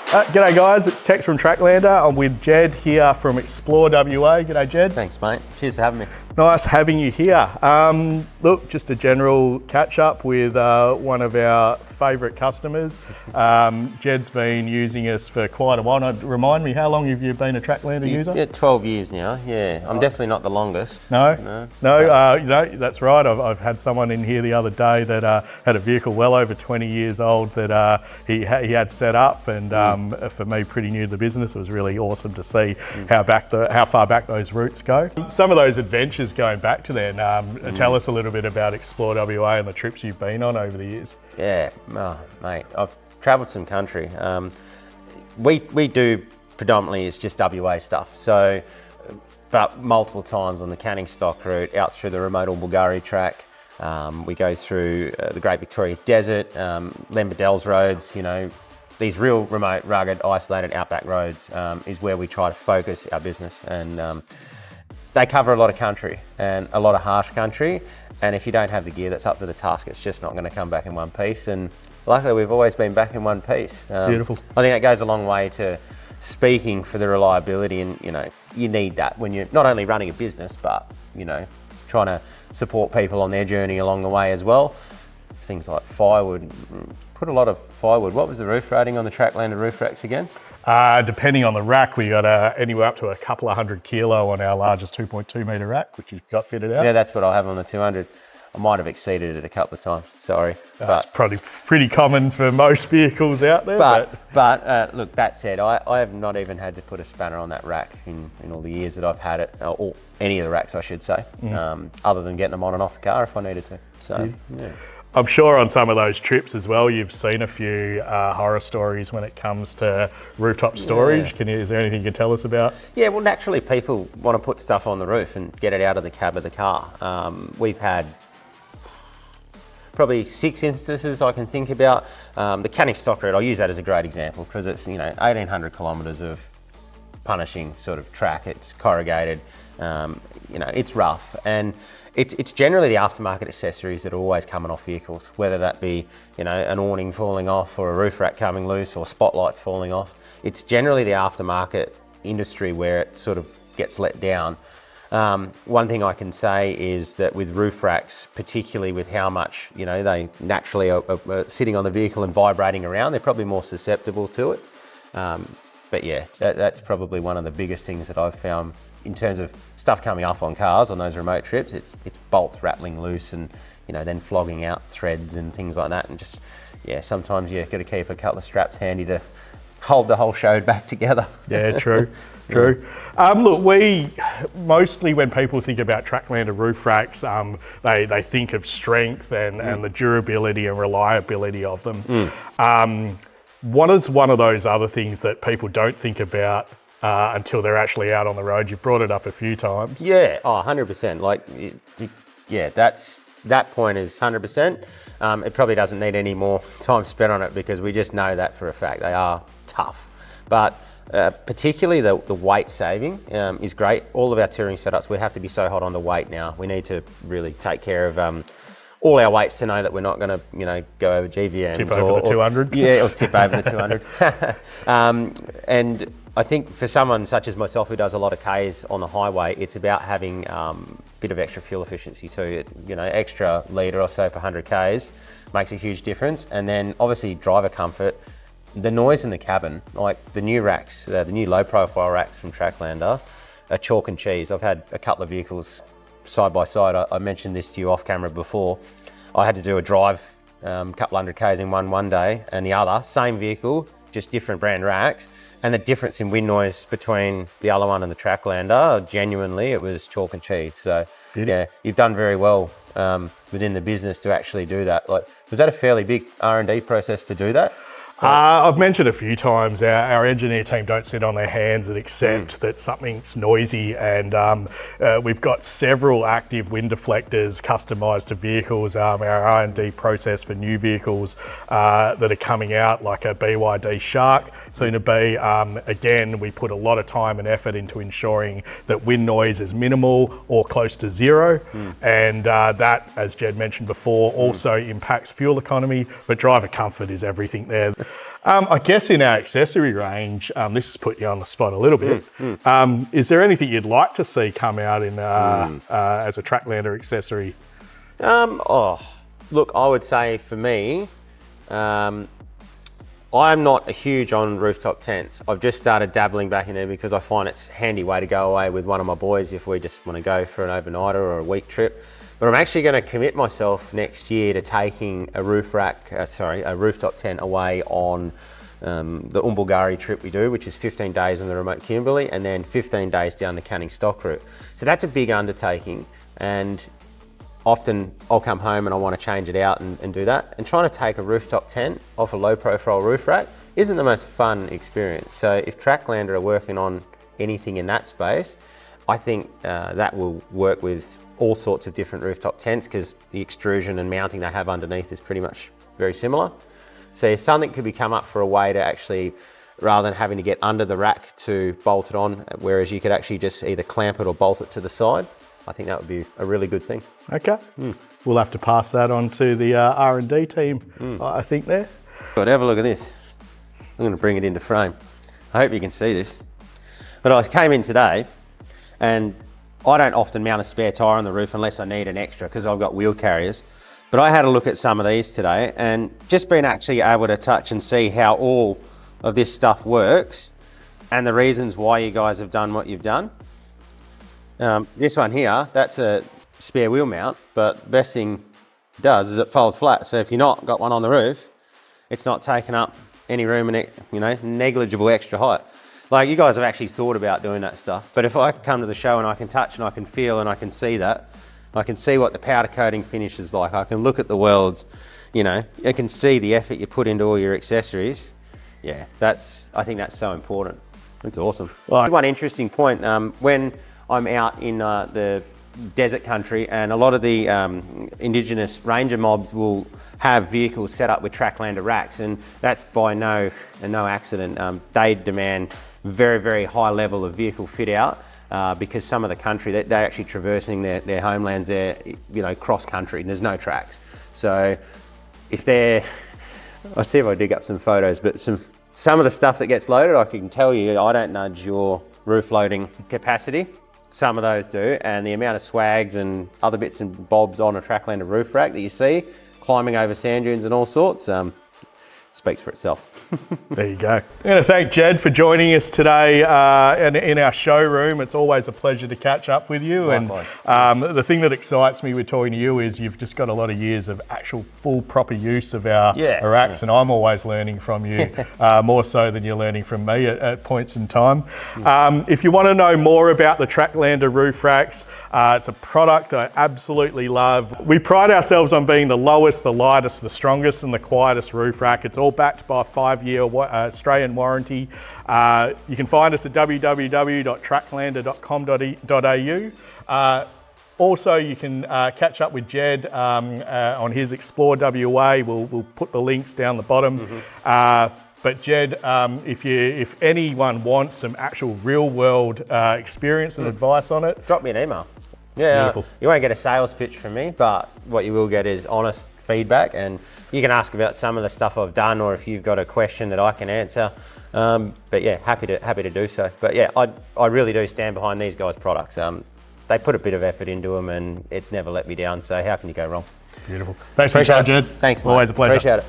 G'day guys, it's Tex from Tracklander. I'm with Jed here from Explore WA. G'day Jed. Thanks mate, cheers for having me. Nice having you here. Look, just a general catch up with one of our favourite customers. Jed's been using us for quite a while. Now, remind me, how long have you been a Tracklander user? Yeah, 12 years now, yeah. I'm definitely not the longest. No, that's right. I've had someone in here the other day that had a vehicle well over 20 years old that he had set up, and for me, pretty new to the business. It was really awesome to see how far back those roots go. Some of those adventures going back to then. Tell us a little bit about Explore WA and the trips you've been on over the years. Yeah, mate, I've travelled some country. We do predominantly, it's just WA stuff. So, but multiple times on the Canning Stock route, out through the remote Bulgari track. We go through the Great Victoria Desert, Lemberdells roads, you know, these real remote, rugged, isolated outback roads is where we try to focus our business. And they cover a lot of country and a lot of harsh country. And if you don't have the gear that's up to the task, it's just not going to come back in one piece. And luckily, we've always been back in one piece. Beautiful. I think that goes a long way to speaking for the reliability. And, you know, you need that when you're not only running a business, but, you know, trying to support people on their journey along the way as well. Things like firewood, put a lot of firewood. What was the roof rating on the Tracklander roof racks again? Depending on the rack, we got anywhere up to a couple of 100 kilo on our largest 2.2 metre rack, which you've got fitted out. Yeah, that's what I have on the 200. I might have exceeded it a couple of times, sorry. That's probably pretty common for most vehicles out there. But look, that said, I have not even had to put a spanner on that rack in all the years that I've had it, or any of the racks I should say, other than getting them on and off the car if I needed to. So, yeah. I'm sure on some of those trips as well, you've seen a few horror stories when it comes to rooftop storage. Yeah. Is there anything you can tell us about? Yeah, well, naturally people want to put stuff on the roof and get it out of the cab of the car. We've had probably 6 instances I can think about. The Canning Stock route, I'll use that as a great example because it's, you know, 1,800 kilometres of punishing sort of track. It's corrugated, you know, it's rough, and it's generally the aftermarket accessories that are always coming off vehicles, whether that be, you know, an awning falling off or a roof rack coming loose or spotlights falling off. It's generally the aftermarket industry where it sort of gets let down. One thing I can say is that with roof racks, particularly with how much, you know, they naturally are sitting on the vehicle and vibrating around, they're probably more susceptible to it. But yeah, that's probably one of the biggest things that I've found in terms of stuff coming off on cars on those remote trips. It's bolts rattling loose and, you know, then flogging out threads and things like that. And just, yeah, sometimes you've got to keep a couple of straps handy to hold the whole show back together. Yeah, true. True. Look, we mostly, when people think about Tracklander roof racks, they think of strength and the durability and reliability of them. What is one of those other things that people don't think about until they're actually out on the road? You've brought it up a few times. Yeah, 100%. Like, yeah, that point is 100%. It probably doesn't need any more time spent on it because we just know that for a fact. They are tough. But particularly the weight saving is great. All of our touring setups, we have to be so hot on the weight now. We need to really take care of all our weights to know that we're not going to, you know, go over GVMs. Tip over the 200. Yeah, or tip over the 200. And I think for someone such as myself who does a lot of Ks on the highway, it's about having a bit of extra fuel efficiency too. You know, extra litre or so per 100 Ks makes a huge difference. And then obviously driver comfort, the noise in the cabin, like the new racks, the new low profile racks from Tracklander are chalk and cheese. I've had a couple of vehicles side by side. I mentioned this to you off camera before. I had to do a drive, couple 100 Ks in one day, and the other, same vehicle, just different brand racks. And the difference in wind noise between the other one and the Tracklander, genuinely, it was chalk and cheese. So yeah, you've done very well within the business to actually do that. Like, was that a fairly big R&D process to do that? I've mentioned a few times, our engineer team don't sit on their hands and accept that something's noisy, and we've got several active wind deflectors customised to vehicles. Our R&D process for new vehicles that are coming out, like a BYD Shark, soon to be. Again, we put a lot of time and effort into ensuring that wind noise is minimal or close to zero, and that, as Jed mentioned before, also impacts fuel economy, but driver comfort is everything there. I guess in our accessory range, this has put you on the spot a little bit. Is there anything you'd like to see come out in as a Tracklander accessory? Look, I would say for me, I'm not a huge on rooftop tents. I've just started dabbling back in there because I find it's a handy way to go away with one of my boys if we just want to go for an overnighter or a week trip. But I'm actually going to commit myself next year to taking a a rooftop tent away on the Umbulgari trip we do, which is 15 days on the remote Kimberley and then 15 days down the Canning Stock route. So that's a big undertaking, and often I'll come home and I want to change it out and do that. And trying to take a rooftop tent off a low profile roof rack isn't the most fun experience. So if Tracklander are working on anything in that space, I think that will work with all sorts of different rooftop tents because the extrusion and mounting they have underneath is pretty much very similar. So if something could be come up for a way to actually, rather than having to get under the rack to bolt it on, whereas you could actually just either clamp it or bolt it to the side, I think that would be a really good thing. Okay, we'll have to pass that on to the R&D team, I think there. But have a look at this. I'm going to bring it into frame. I hope you can see this. But I came in today and I don't often mount a spare tyre on the roof unless I need an extra because I've got wheel carriers. But I had a look at some of these today and just been actually able to touch and see how all of this stuff works and the reasons why you guys have done what you've done. This one here, that's a spare wheel mount, but the best thing it does is it folds flat. So if you're not got one on the roof, it's not taking up any room and, you know, negligible extra height. Like, you guys have actually thought about doing that stuff. But if I come to the show and I can touch and I can feel and I can see that, I can see what the powder coating finish is like. I can look at the welds, you know, I can see the effort you put into all your accessories. Yeah, I think that's so important. It's awesome. Well, one interesting point, when I'm out in the desert country and a lot of the indigenous ranger mobs will have vehicles set up with Tracklander racks, and that's by no accident. They demand very, very high level of vehicle fit out because some of the country, they're actually traversing their homelands there, you know, cross country, and there's no tracks. So if I'll see if I dig up some photos, but some of the stuff that gets loaded, I can tell you, I don't nudge your roof loading capacity. Some of those do, and the amount of swags and other bits and bobs on a Tracklander roof rack that you see, climbing over sand dunes and all sorts, speaks for itself. There you go. I'm going to thank Jed for joining us today in our showroom. It's always a pleasure to catch up with you. Likewise. And the thing that excites me with talking to you is you've just got a lot of years of actual full proper use of our racks, and I'm always learning from you, more so than you're learning from me at points in time. If you want to know more about the Tracklander roof racks, it's a product I absolutely love. We pride ourselves on being the lowest, the lightest, the strongest and the quietest roof rack. It's all backed by a 5-year Australian warranty. You can find us at www.tracklander.com.au. Also, you can catch up with Jed on his Explore WA. We'll put the links down the bottom. But Jed, if anyone wants some actual real world experience and advice on it, drop me an email. Yeah, you won't get a sales pitch from me, but what you will get is honest feedback, and you can ask about some of the stuff I've done, or if you've got a question that I can answer. But yeah, happy to do so. But yeah, I really do stand behind these guys' products. They put a bit of effort into them, and it's never let me down. So how can you go wrong? Beautiful. Thanks for your time, Jed. Thanks, mate. Always a pleasure. Appreciate it.